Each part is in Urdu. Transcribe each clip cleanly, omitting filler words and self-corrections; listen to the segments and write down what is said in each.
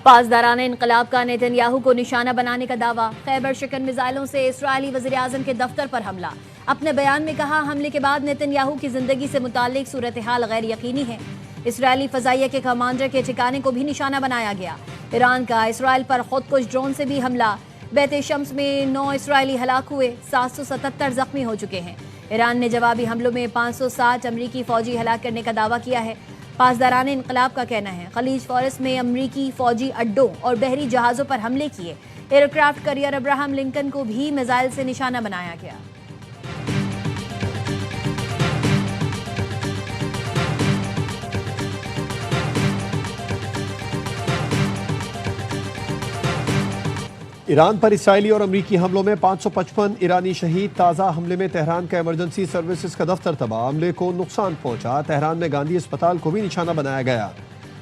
پاسداران انقلاب کا نیتن یاہو کو نشانہ بنانے کا دعویٰ، خیبر شکن میزائلوں سے اسرائیلی وزیراعظم کے دفتر پر حملہ۔ اپنے بیان میں کہا، حملے کے بعد نیتن یاہو کی زندگی سے متعلق صورتحال غیر یقینی ہے۔ اسرائیلی فضائیہ کے کمانڈر کے ٹھکانے کو بھی نشانہ بنایا گیا۔ ایران کا اسرائیل پر خود کش ڈرون سے بھی حملہ، بیت شمس میں 9 اسرائیلی ہلاک ہوئے، 777 زخمی ہو چکے ہیں۔ ایران نے جوابی حملوں میں 560 امریکی فوجی ہلاک کرنے کا دعویٰ کیا ہے۔ پاسداران انقلاب کا کہنا ہے، خلیج فارس میں امریکی فوجی اڈوں اور بحری جہازوں پر حملے کیے۔ Aircraft carrier Abraham Lincoln کو بھی میزائل سے نشانہ بنایا گیا۔ ایران پر اسرائیلی اور امریکی حملوں میں 555 ایرانی شہید۔ تازہ حملے میں تہران کا ایمرجنسی سروسز کا دفتر تباہ، عملے کو نقصان پہنچا۔ تہران میں گاندھی اسپتال کو بھی نشانہ بنایا گیا۔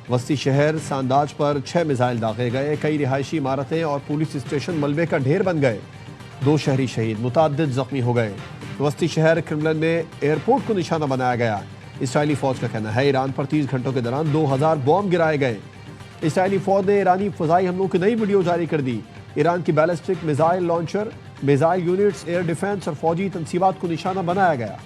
وسطی شہر سانداج پر 6 میزائل داغے گئے، کئی رہائشی عمارتیں اور پولیس اسٹیشن ملبے کا ڈھیر بن گئے، 2 شہری شہید، متعدد زخمی ہو گئے۔ وسطی شہر کرملن میں ایئرپورٹ کو نشانہ بنایا گیا۔ اسرائیلی فوج کا کہنا ہے، ایران پر 30 گھنٹوں کے دوران 2000 بم گرائے گئے۔ اسرائیلی فوج نے ایرانی فضائی حملوں کی نئی ویڈیو جاری کر دی۔ ایران کی ballistic missile launcher, missile units, air defence اور فوجی تنصیبات کو نشانہ بنایا گیا۔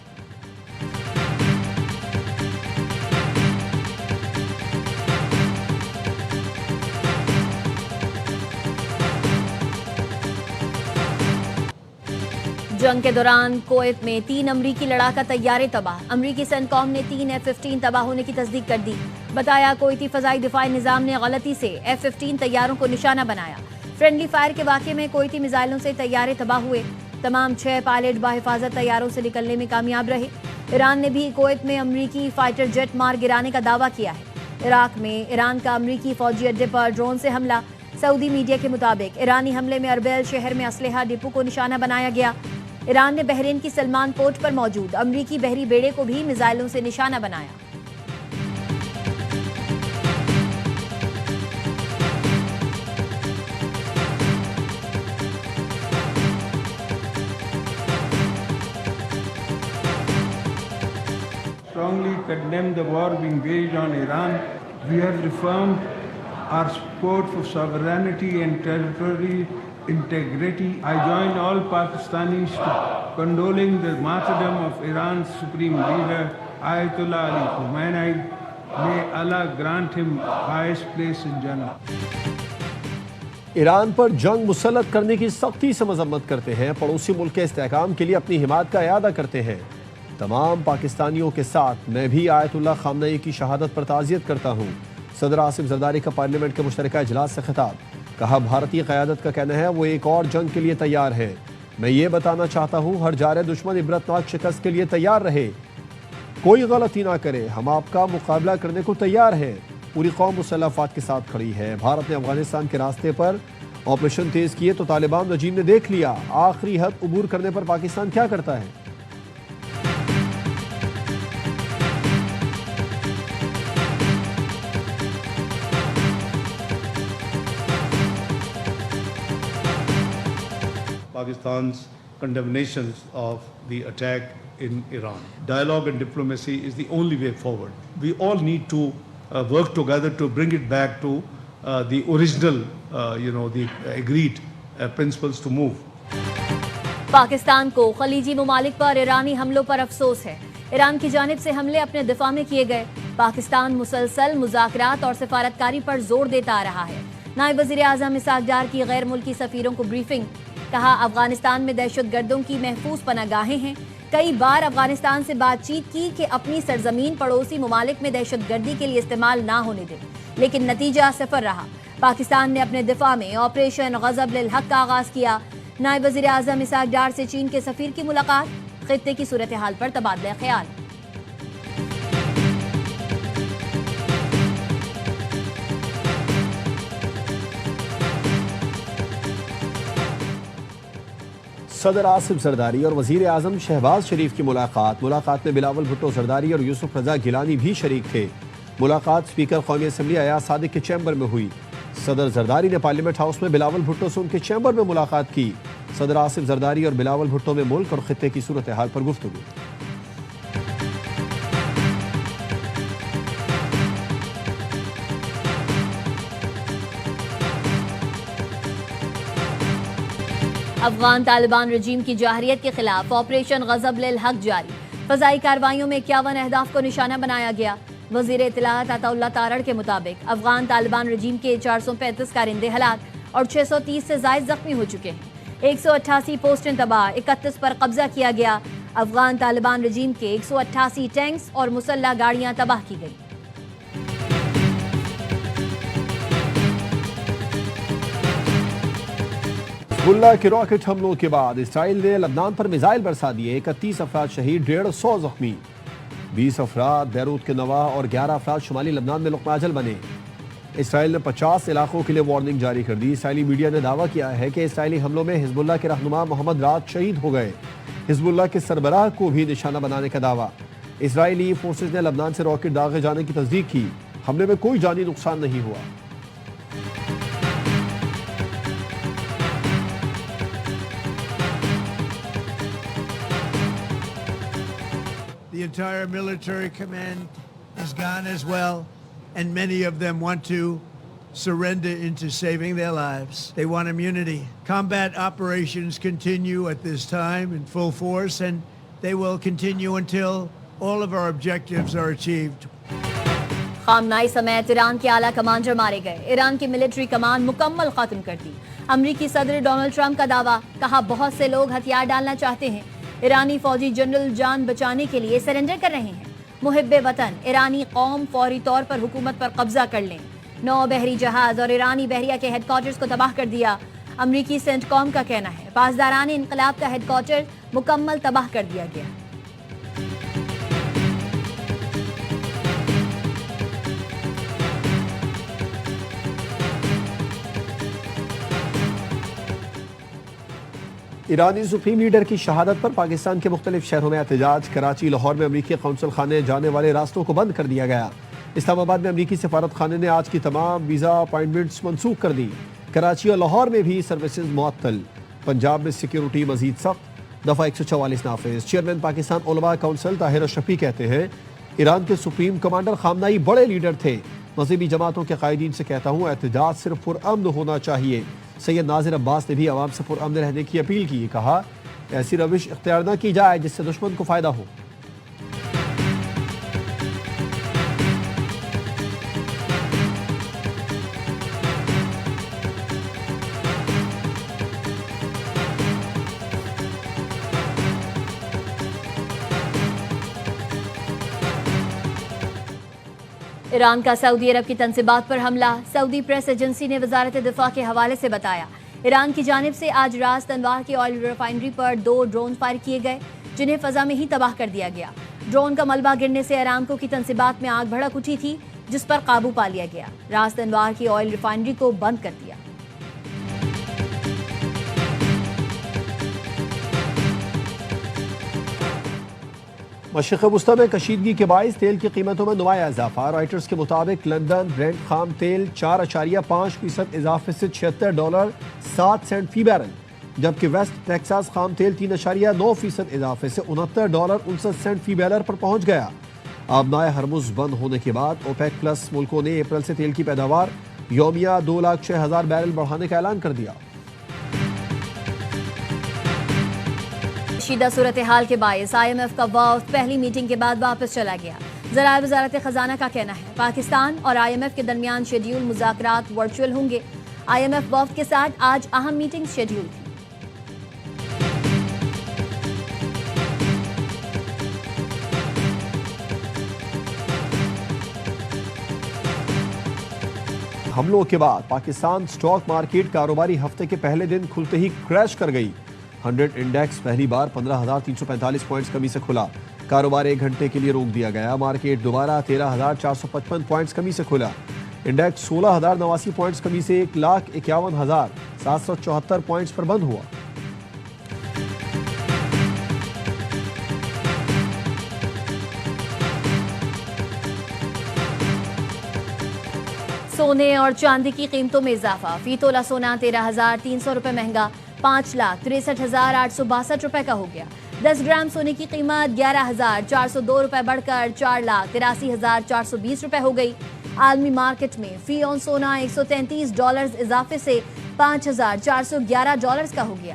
جنگ کے دوران کویت میں 3 امریکی لڑاکا طیارے تباہ، امریکی سینٹکام نے 3 F-15 تباہ ہونے کی تصدیق کر دی۔ بتایا، کویتی فضائی دفاعی نظام نے غلطی سے F-15 طیاروں کو نشانہ بنایا۔ فرینڈلی فائر کے واقعے میں کویتی میزائلوں سے طیارے تباہ ہوئے، تمام 6 پائلٹ بحفاظت طیاروں سے نکلنے میں کامیاب رہے۔ ایران نے بھی کویت میں امریکی فائٹر جیٹ مار گرانے کا دعویٰ کیا ہے۔ عراق میں ایران کا امریکی فوجی اڈے پر ڈرون سے حملہ، سعودی میڈیا کے مطابق ایرانی حملے میں اربیل شہر میں اسلحہ ڈپو کو نشانہ بنایا گیا۔ ایران نے بحرین کی سلمان پورٹ پر موجود امریکی بحری بیڑے کو بھی میزائلوں سے نشانہ بنایا۔ Strongly condemn the war being waged on Iran. We have reaffirmed our support for sovereignty and territorial integrity. I join all Pakistanis to condoling the martyrdom of Iran's supreme leader, Ayatollah Ali Khamenei. May Allah grant him highest place in Jannah. Iran پر جنگ مسلط کرنے کی سختی سے مذمت کرتے ہیں، پڑوسی ملک کے استحکام کے لیے اپنی حمایت کا اعادہ کرتے ہیں۔ تمام پاکستانیوں کے ساتھ میں بھی آیت اللہ خامنئی کی شہادت پر تعزیت کرتا ہوں۔ صدر آصف زرداری کا پارلیمنٹ کے مشترکہ اجلاس سے خطاب، کہا، بھارتی قیادت کا کہنا ہے وہ ایک اور جنگ کے لیے تیار ہے۔ میں یہ بتانا چاہتا ہوں، ہر جارح دشمن عبرتناک شکست کے لیے تیار رہے، کوئی غلطی نہ کرے، ہم آپ کا مقابلہ کرنے کو تیار ہیں۔ پوری قوم مسلح افواج کے ساتھ کھڑی ہے۔ بھارت نے افغانستان کے راستے پر آپریشن تیز کیے تو طالبان رجیم نے دیکھ لیا، آخری حد عبور کرنے پر پاکستان کیا کرتا ہے۔ Pakistan's condemnations of the attack in Iran. Dialogue and diplomacy is the only way forward. We all need to work together to bring it back to the original, the agreed principles to move. Pakistan کو خلیجی ممالک پر ایرانی حملوں پر افسوس ہے۔ ایران کی جانب سے حملے اپنے دفاع میں کیے گئے۔ پاکستان مسلسل مذاکرات اور سفارتکاری پر زور دیتا آ رہا ہے۔ نائب وزیر اعظم اسحاق ڈار کی غیر ملکی سفیروں کو بریفنگ، کہا، افغانستان میں دہشت گردوں کی محفوظ پناہ گاہیں ہیں۔ کئی بار افغانستان سے بات چیت کی کہ اپنی سرزمین پڑوسی ممالک میں دہشت گردی کے لیے استعمال نہ ہونے دیں، لیکن نتیجہ صفر رہا۔ پاکستان نے اپنے دفاع میں آپریشن غضب للحق کا آغاز کیا۔ نائب وزیر اعظم اسحاق ڈار سے چین کے سفیر کی ملاقات، خطے کی صورتحال پر تبادلہ خیال۔ صدر آصف زرداری اور وزیر اعظم شہباز شریف کی ملاقات میں بلاول بھٹو زرداری اور یوسف رضا گیلانی بھی شریک تھے۔ ملاقات اسپیکر قومی اسمبلی ایاز صادق کے چیمبر میں ہوئی۔ صدر زرداری نے پارلیمنٹ ہاؤس میں بلاول بھٹو سے ان کے چیمبر میں ملاقات کی۔ صدر آصف زرداری اور بلاول بھٹو میں ملک اور خطے کی صورتحال پر گفتگو۔ افغان طالبان رجیم کی جارحیت کے خلاف آپریشن غضب للحق جاری، فضائی کارروائیوں میں 51 اہداف کو نشانہ بنایا گیا۔ وزیر اطلاعات عطا اللہ تارڑ کے مطابق افغان طالبان رجیم کے 435 کارندے ہلاک اور 630 سے زائد زخمی ہو چکے ہیں۔ 188 پوسٹیں تباہ، 31 پر قبضہ کیا گیا۔ افغان طالبان رجیم کے 188 ٹینکس اور مسلح گاڑیاں تباہ کی گئی۔ حزب اللہ کے راکٹ حملوں کے بعد اسرائیل نے لبنان پر میزائل برسا دیے، 31 افراد شہید، 150 زخمی، 20 افراد بیروت کے نواح اور 11 افراد شمالی لبنان میں لقمہ اجل بنے۔ اسرائیل نے 50 علاقوں کے لیے وارننگ جاری کر دی۔ اسرائیلی میڈیا نے دعویٰ کیا ہے کہ اسرائیلی حملوں میں حزب اللہ کے رہنما محمد رات شہید ہو گئے۔ حزب اللہ کے سربراہ کو بھی نشانہ بنانے کا دعویٰ۔ اسرائیلی فورسز نے لبنان سے راکٹ داغے جانے کی تصدیق کی۔ حملے میں کوئی جانی نقصان نہیں ہوا۔ The entire military command is gone as well, and many of them want to surrender into saving their lives. They want immunity. Combat operations continue at this time in full force, and they will continue until all of our objectives are achieved. خامنائی سمیت ایران کے اعلیٰ کمانڈر مارے گئے، ایران کی ملٹری کمان مکمل ختم کر دی۔ امریکی صدر ڈونلڈ ٹرمپ کا دعویٰ، کہا بہت سے لوگ ہتھیار ڈالنا چاہتے ہیں، ایرانی فوجی جنرل جان بچانے کے لیے سرنڈر کر رہے ہیں۔ محب وطن ایرانی قوم فوری طور پر حکومت پر قبضہ کر لیں۔ 9 بحری جہاز اور ایرانی بحریہ کے ہیڈ کوارٹرز کو تباہ کر دیا۔ امریکی سینٹ کام کا کہنا ہے پاسداران انقلاب کا ہیڈ کوارٹر مکمل تباہ کر دیا گیا۔ ایرانی سپریم لیڈر کی شہادت پر پاکستان کے مختلف شہروں میں احتجاج۔ کراچی، لاہور میں امریکی قونصل خانے جانے والے راستوں کو بند کر دیا گیا۔ اسلام آباد میں امریکی سفارت خانے نے آج کی تمام ویزا اپائنٹمنٹس منسوخ کر دی۔ کراچی اور لاہور میں بھی سروسز معطل۔ پنجاب میں سیکیورٹی مزید سخت، دفعہ 144 نافذ۔ چیئرمین پاکستان علماء کونسل طاہر اشرفی کہتے ہیں ایران کے سپریم کمانڈر خامنائی بڑے لیڈر تھے۔ مذہبی جماعتوں کے قائدین سے کہتا ہوں احتجاج صرف پرامن ہونا چاہیے۔ سید ناظر عباس نے بھی عوام سے پرامن رہنے کی اپیل کی، کہا ایسی روش اختیار نہ کی جائے جس سے دشمن کو فائدہ ہو۔ ایران کا سعودی عرب کی تنصیبات پر حملہ، سعودی پریس ایجنسی نے وزارت دفاع کے حوالے سے بتایا ایران کی جانب سے آج راست انوار کی آئل ریفائنری پر 2 ڈرون فائر کیے گئے جنہیں فضا میں ہی تباہ کر دیا گیا۔ ڈرون کا ملبہ گرنے سے ایرامکو کی تنصیبات میں آگ بھڑک اٹھی تھی جس پر قابو پا لیا گیا۔ راست انوار کی آئل ریفائنری کو بند کر دیا۔ مشرق وسطی میں کشیدگی کے باعث تیل کی قیمتوں میں نمایاں اضافہ۔ رائٹرز کے مطابق لندن برینٹ خام تیل 4.5% اضافے سے $76.07 فی بیرل، جبکہ ویسٹ ٹیکساس خام تیل 3.9% اضافے سے $69.69 فی بیرل پر پہنچ گیا۔ آبنائے ہرمز بند ہونے کے بعد اوپیک پلس ملکوں نے اپریل سے تیل کی پیداوار یومیہ 2,06,000 بیرل بڑھانے کا اعلان کر دیا۔ شیدہ صورتحال کے باعث IMF کا وفد پہلی میٹنگ کے بعد واپس چلا گیا۔ ذرائع وزارت خزانہ کا کہنا ہے پاکستان اور IMF کے درمیان شیڈیول مذاکرات ورچوئل ہوں گے۔ IMF وفد کے ساتھ آج اہم میٹنگ شیڈیول تھی۔ حملوں کے بعد پاکستان سٹاک مارکیٹ کاروباری ہفتے کے پہلے دن کھلتے ہی کریش کر گئی۔ 100 انڈیکس پہلی بار 15,345 پوائنٹس کمی سے کھلا۔ کاروبار 1 گھنٹے کے لیے روک دیا گیا۔ مارکیٹ دوبارہ 13,455 پوائنٹس کمی سے کھلا۔ انڈیکس 16,089 پوائنٹس کمی سے 1,51,774 پوائنٹس پر بند ہوا۔ سونے اور چاندی کی قیمتوں میں اضافہ، فی تولہ سونا 13,300 روپے مہنگا 5,63,862 روپے کا ہو گیا۔ 10 گرام سونے کی قیمت 11,402 روپے بڑھ کر 4,83,420 روپے ہو گئی۔ عالمی مارکیٹ میں فی اون سونا $133 اضافے سے $5,411 کا ہو گیا۔